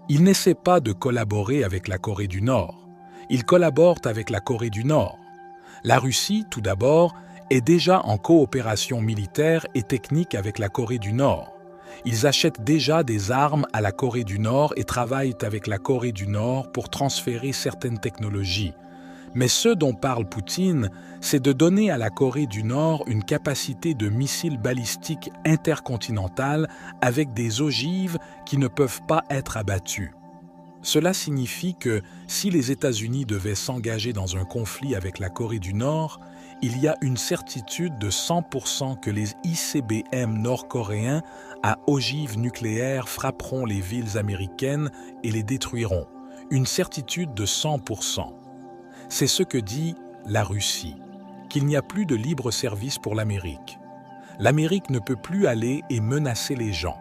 Ils n'essaient pas de collaborer avec la Corée du Nord. Ils collaborent avec la Corée du Nord. La Russie, tout d'abord, est déjà en coopération militaire et technique avec la Corée du Nord. Ils achètent déjà des armes à la Corée du Nord et travaillent avec la Corée du Nord pour transférer certaines technologies. Mais ce dont parle Poutine, c'est de donner à la Corée du Nord une capacité de missiles balistiques intercontinentales avec des ogives qui ne peuvent pas être abattues. Cela signifie que si les États-Unis devaient s'engager dans un conflit avec la Corée du Nord, il y a une certitude de 100% que les ICBM nord-coréens à ogives nucléaires frapperont les villes américaines et les détruiront. Une certitude de 100%. C'est ce que dit la Russie, qu'il n'y a plus de libre service pour l'Amérique. L'Amérique ne peut plus aller et menacer les gens.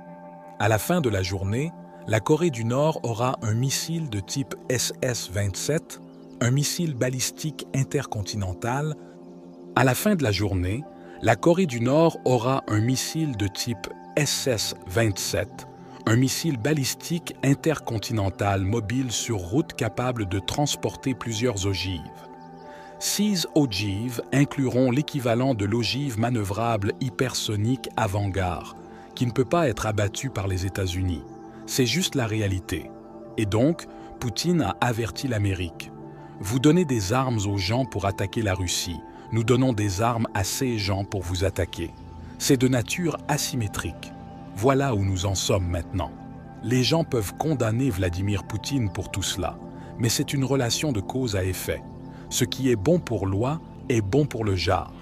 À la fin de la journée, la Corée du Nord aura un missile de type SS-27, un missile balistique intercontinental. À la fin de la journée, la Corée du Nord aura un missile de type SS-27, un missile balistique intercontinental mobile sur route capable de transporter plusieurs ogives. 6 ogives incluront l'équivalent de l'ogive manœuvrable hypersonique Avangard, qui ne peut pas être abattue par les États-Unis. C'est juste la réalité. Et donc, Poutine a averti l'Amérique. Vous donnez des armes aux gens pour attaquer la Russie. Nous donnons des armes à ces gens pour vous attaquer. C'est de nature asymétrique. Voilà où nous en sommes maintenant. Les gens peuvent condamner Vladimir Poutine pour tout cela, mais c'est une relation de cause à effet. Ce qui est bon pour l'Oie est bon pour le jar.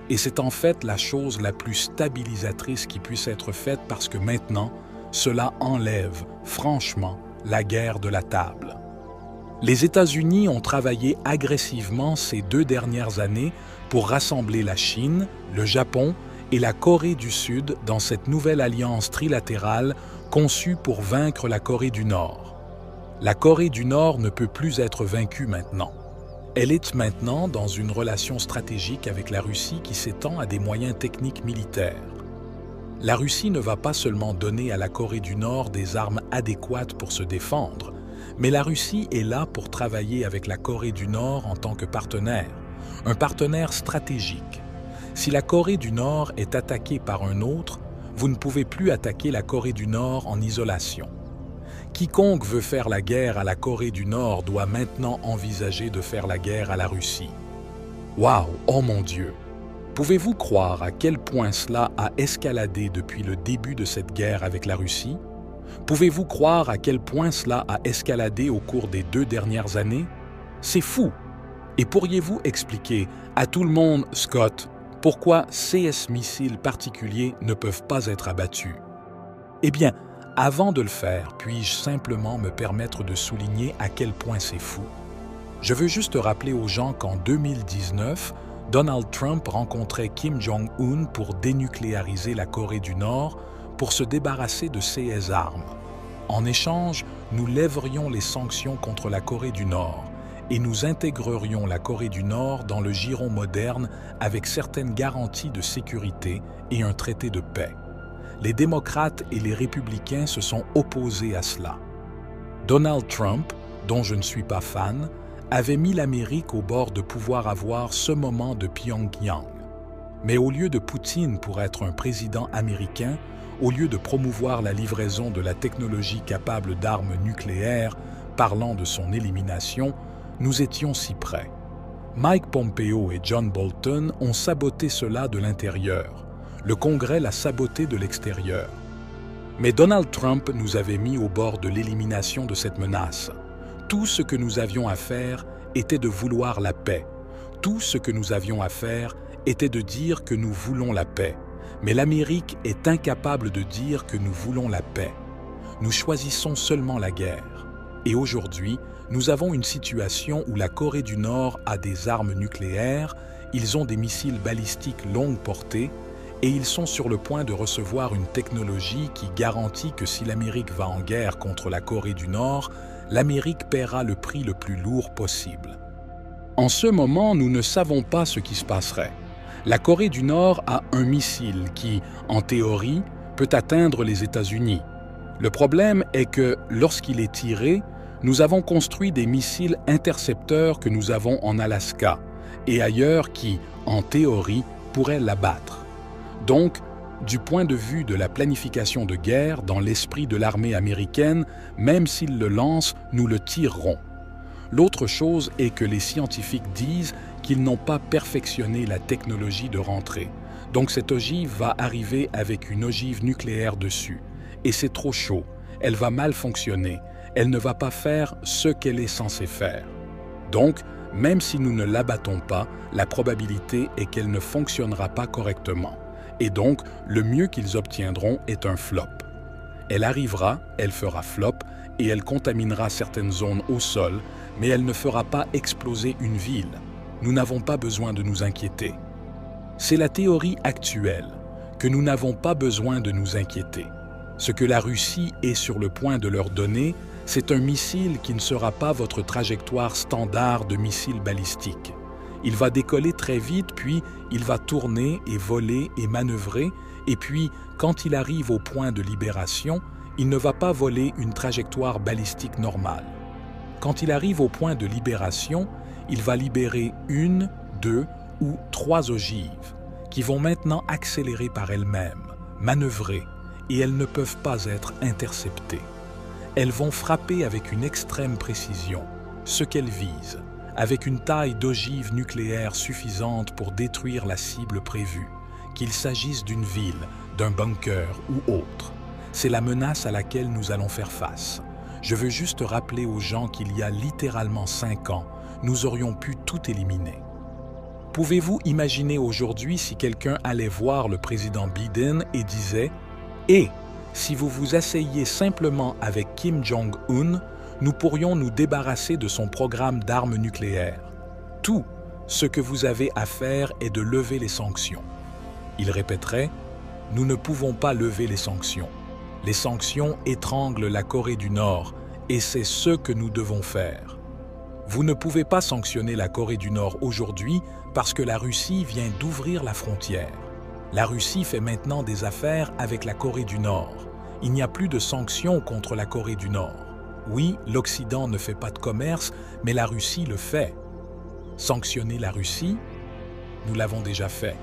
Et c'est en fait la chose la plus stabilisatrice qui puisse être faite parce que maintenant, cela enlève, franchement, la guerre de la table. Les États-Unis ont travaillé agressivement ces 2 dernières années pour rassembler la Chine, le Japon et la Corée du Sud dans cette nouvelle alliance trilatérale conçue pour vaincre la Corée du Nord. La Corée du Nord ne peut plus être vaincue maintenant. Elle est maintenant dans une relation stratégique avec la Russie qui s'étend à des moyens techniques militaires. La Russie ne va pas seulement donner à la Corée du Nord des armes adéquates pour se défendre, mais la Russie est là pour travailler avec la Corée du Nord en tant que partenaire, un partenaire stratégique. Si la Corée du Nord est attaquée par un autre, vous ne pouvez plus attaquer la Corée du Nord en isolation. Quiconque veut faire la guerre à la Corée du Nord doit maintenant envisager de faire la guerre à la Russie. Waouh, oh mon Dieu! Pouvez-vous croire à quel point cela a escaladé depuis le début de cette guerre avec la Russie? Pouvez-vous croire à quel point cela a escaladé au cours des 2 dernières années? C'est fou! Et pourriez-vous expliquer à tout le monde, Scott, pourquoi ces missiles particuliers ne peuvent pas être abattus? Eh bien, avant de le faire, puis-je simplement me permettre de souligner à quel point c'est fou? Je veux juste rappeler aux gens qu'en 2019, Donald Trump rencontrait Kim Jong-un pour dénucléariser la Corée du Nord pour se débarrasser de ses armes. En échange, nous lèverions les sanctions contre la Corée du Nord et nous intégrerions la Corée du Nord dans le giron moderne avec certaines garanties de sécurité et un traité de paix. Les démocrates et les républicains se sont opposés à cela. Donald Trump, dont je ne suis pas fan, avait mis l'Amérique au bord de pouvoir avoir ce moment de Pyongyang. Mais au lieu de Poutine pour être un président américain, au lieu de promouvoir la livraison de la technologie capable d'armes nucléaires, parlant de son élimination, nous étions si près. Mike Pompeo et John Bolton ont saboté cela de l'intérieur. Le Congrès l'a saboté de l'extérieur. Mais Donald Trump nous avait mis au bord de l'élimination de cette menace. Tout ce que nous avions à faire était de vouloir la paix. Tout ce que nous avions à faire était de dire que nous voulons la paix. Mais l'Amérique est incapable de dire que nous voulons la paix. Nous choisissons seulement la guerre. Et aujourd'hui, nous avons une situation où la Corée du Nord a des armes nucléaires, ils ont des missiles balistiques longue portée, et ils sont sur le point de recevoir une technologie qui garantit que si l'Amérique va en guerre contre la Corée du Nord, l'Amérique paiera le prix le plus lourd possible. En ce moment, nous ne savons pas ce qui se passerait. La Corée du Nord a un missile qui, en théorie, peut atteindre les États-Unis. Le problème est que, lorsqu'il est tiré, nous avons construit des missiles intercepteurs que nous avons en Alaska et ailleurs qui, en théorie, pourraient l'abattre. Donc, du point de vue de la planification de guerre, dans l'esprit de l'armée américaine, même s'ils le lancent, nous le tirerons. L'autre chose est que les scientifiques disent qu'ils n'ont pas perfectionné la technologie de rentrée. Donc cette ogive va arriver avec une ogive nucléaire dessus. Et c'est trop chaud, elle va mal fonctionner, elle ne va pas faire ce qu'elle est censée faire. Donc, même si nous ne l'abattons pas, la probabilité est qu'elle ne fonctionnera pas correctement. Et donc, le mieux qu'ils obtiendront est un flop. Elle arrivera, elle fera flop, et elle contaminera certaines zones au sol, mais elle ne fera pas exploser une ville. Nous n'avons pas besoin de nous inquiéter. C'est la théorie actuelle, que nous n'avons pas besoin de nous inquiéter. Ce que la Russie est sur le point de leur donner, c'est un missile qui ne sera pas votre trajectoire standard de missile balistique. Il va décoller très vite, puis il va tourner et voler et manœuvrer, et puis, quand il arrive au point de libération, il ne va pas voler une trajectoire balistique normale. Quand il arrive au point de libération, il va libérer 1, 2 ou 3 ogives, qui vont maintenant accélérer par elles-mêmes, manœuvrer, et elles ne peuvent pas être interceptées. Elles vont frapper avec une extrême précision, ce qu'elles visent, avec une taille d'ogive nucléaire suffisante pour détruire la cible prévue, qu'il s'agisse d'une ville, d'un bunker ou autre. C'est la menace à laquelle nous allons faire face. Je veux juste rappeler aux gens qu'il y a littéralement 5 ans, nous aurions pu tout éliminer. Pouvez-vous imaginer aujourd'hui si quelqu'un allait voir le président Biden et disait « Et si vous vous asseyiez simplement avec Kim Jong-un, nous pourrions nous débarrasser de son programme d'armes nucléaires. Tout ce que vous avez à faire est de lever les sanctions. » Il répéterait « Nous ne pouvons pas lever les sanctions. Les sanctions étranglent la Corée du Nord et c'est ce que nous devons faire. Vous ne pouvez pas sanctionner la Corée du Nord aujourd'hui parce que la Russie vient d'ouvrir la frontière. La Russie fait maintenant des affaires avec la Corée du Nord. Il n'y a plus de sanctions contre la Corée du Nord. Oui, l'Occident ne fait pas de commerce, mais la Russie le fait. Sanctionner la Russie, nous l'avons déjà fait.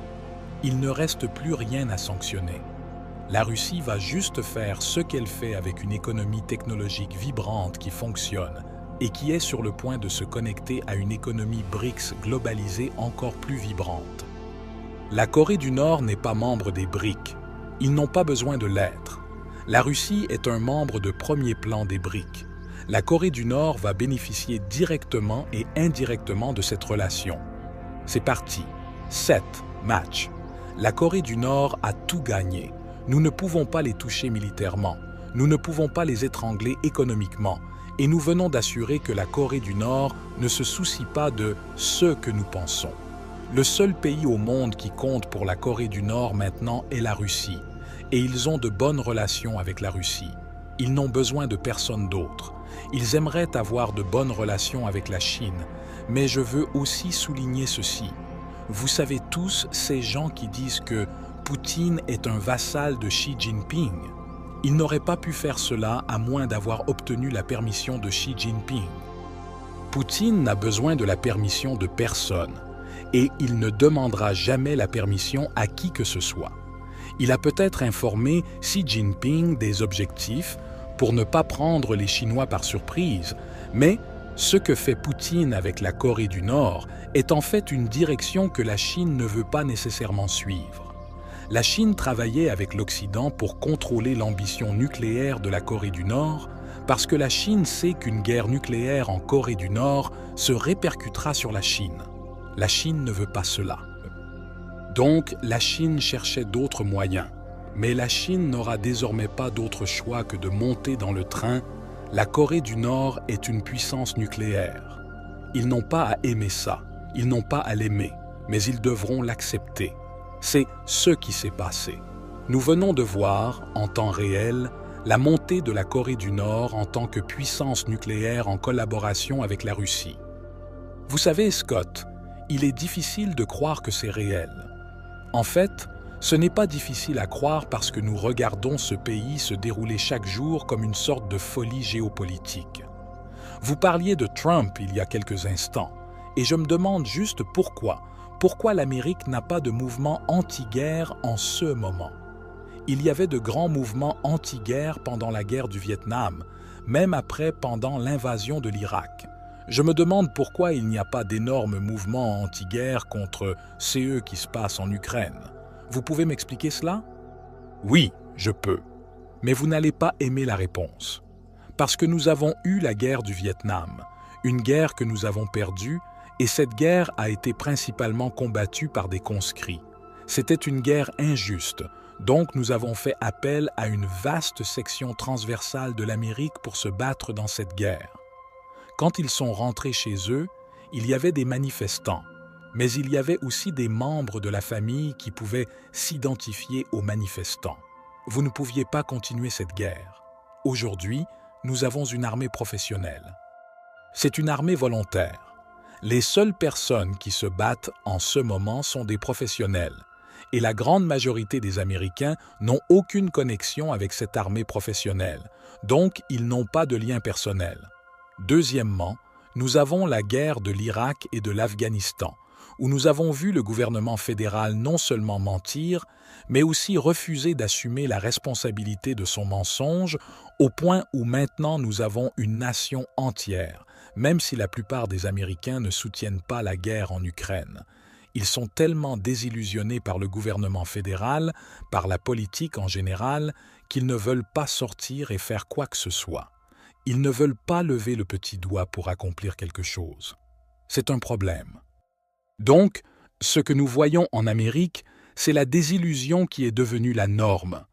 Il ne reste plus rien à sanctionner. La Russie va juste faire ce qu'elle fait avec une économie technologique vibrante qui fonctionne et qui est sur le point de se connecter à une économie BRICS globalisée encore plus vibrante. La Corée du Nord n'est pas membre des BRICS. Ils n'ont pas besoin de l'être. La Russie est un membre de premier plan des BRICS. La Corée du Nord va bénéficier directement et indirectement de cette relation. C'est parti. 7 matchs. La Corée du Nord a tout gagné. Nous ne pouvons pas les toucher militairement. Nous ne pouvons pas les étrangler économiquement. Et nous venons d'assurer que la Corée du Nord ne se soucie pas de ce que nous pensons. Le seul pays au monde qui compte pour la Corée du Nord maintenant est la Russie. Et ils ont de bonnes relations avec la Russie. Ils n'ont besoin de personne d'autre. Ils aimeraient avoir de bonnes relations avec la Chine. Mais je veux aussi souligner ceci. Vous savez tous ces gens qui disent que Poutine est un vassal de Xi Jinping. Il n'aurait pas pu faire cela à moins d'avoir obtenu la permission de Xi Jinping. Poutine n'a besoin de la permission de personne et il ne demandera jamais la permission à qui que ce soit. Il a peut-être informé Xi Jinping des objectifs pour ne pas prendre les Chinois par surprise, mais ce que fait Poutine avec la Corée du Nord est en fait une direction que la Chine ne veut pas nécessairement suivre. La Chine travaillait avec l'Occident pour contrôler l'ambition nucléaire de la Corée du Nord parce que la Chine sait qu'une guerre nucléaire en Corée du Nord se répercutera sur la Chine. La Chine ne veut pas cela. Donc, la Chine cherchait d'autres moyens. Mais la Chine n'aura désormais pas d'autre choix que de monter dans le train. La Corée du Nord est une puissance nucléaire. Ils n'ont pas à aimer ça, ils n'ont pas à l'aimer, mais ils devront l'accepter. C'est ce qui s'est passé. Nous venons de voir, en temps réel, la montée de la Corée du Nord en tant que puissance nucléaire en collaboration avec la Russie. Vous savez, Scott, il est difficile de croire que c'est réel. En fait, Ce n'est pas difficile à croire parce que nous regardons ce pays se dérouler chaque jour comme une sorte de folie géopolitique. Vous parliez de Trump il y a quelques instants, et je me demande juste pourquoi. Pourquoi l'Amérique n'a pas de mouvement anti-guerre en ce moment? Il y avait de grands mouvements anti-guerre pendant la guerre du Vietnam, même après pendant l'invasion de l'Irak. Je me demande pourquoi il n'y a pas d'énormes mouvements anti-guerre contre ce qui se passe en Ukraine. Vous pouvez m'expliquer cela? Oui, je peux. Mais vous n'allez pas aimer la réponse. Parce que nous avons eu la guerre du Vietnam, une guerre que nous avons perdue, et cette guerre a été principalement combattue par des conscrits. C'était une guerre injuste, donc nous avons fait appel à une vaste section transversale de l'Amérique pour se battre dans cette guerre. Quand ils sont rentrés chez eux, il y avait des manifestants, mais il y avait aussi des membres de la famille qui pouvaient s'identifier aux manifestants. Vous ne pouviez pas continuer cette guerre. Aujourd'hui, nous avons une armée professionnelle. C'est une armée volontaire. Les seules personnes qui se battent en ce moment sont des professionnels, et la grande majorité des Américains n'ont aucune connexion avec cette armée professionnelle, donc ils n'ont pas de lien personnel. Deuxièmement, nous avons la guerre de l'Irak et de l'Afghanistan, où nous avons vu le gouvernement fédéral non seulement mentir, mais aussi refuser d'assumer la responsabilité de son mensonge, au point où maintenant nous avons une nation entière, même si la plupart des Américains ne soutiennent pas la guerre en Ukraine. Ils sont tellement désillusionnés par le gouvernement fédéral, par la politique en général, qu'ils ne veulent pas sortir et faire quoi que ce soit. Ils ne veulent pas lever le petit doigt pour accomplir quelque chose. C'est un problème. Donc, ce que nous voyons en Amérique, c'est la désillusion qui est devenue la norme.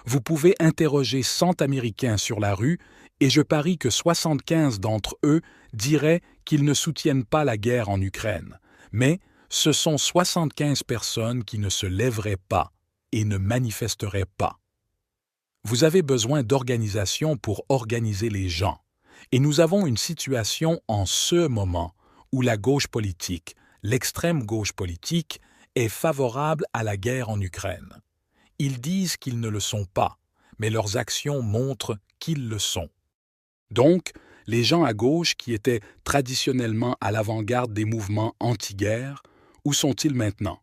Vous pouvez interroger 100 Américains sur la rue et je parie que 75 d'entre eux diraient qu'ils ne soutiennent pas la guerre en Ukraine. Mais ce sont 75 personnes qui ne se lèveraient pas et ne manifesteraient pas. Vous avez besoin d'organisation pour organiser les gens. Et nous avons une situation en ce moment où la gauche politique, l'extrême gauche politique, est favorable à la guerre en Ukraine. Ils disent qu'ils ne le sont pas, mais leurs actions montrent qu'ils le sont. Donc, les gens à gauche qui étaient traditionnellement à l'avant-garde des mouvements anti-guerre, où sont-ils maintenant?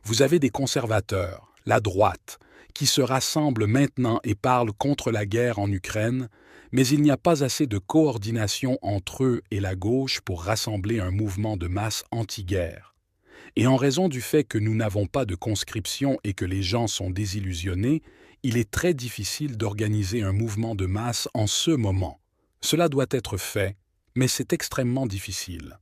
Vous avez des conservateurs, la droite, qui se rassemblent maintenant et parlent contre la guerre en Ukraine, mais il n'y a pas assez de coordination entre eux et la gauche pour rassembler un mouvement de masse anti-guerre. Et en raison du fait que nous n'avons pas de conscription et que les gens sont désillusionnés, il est très difficile d'organiser un mouvement de masse en ce moment. Cela doit être fait, mais c'est extrêmement difficile.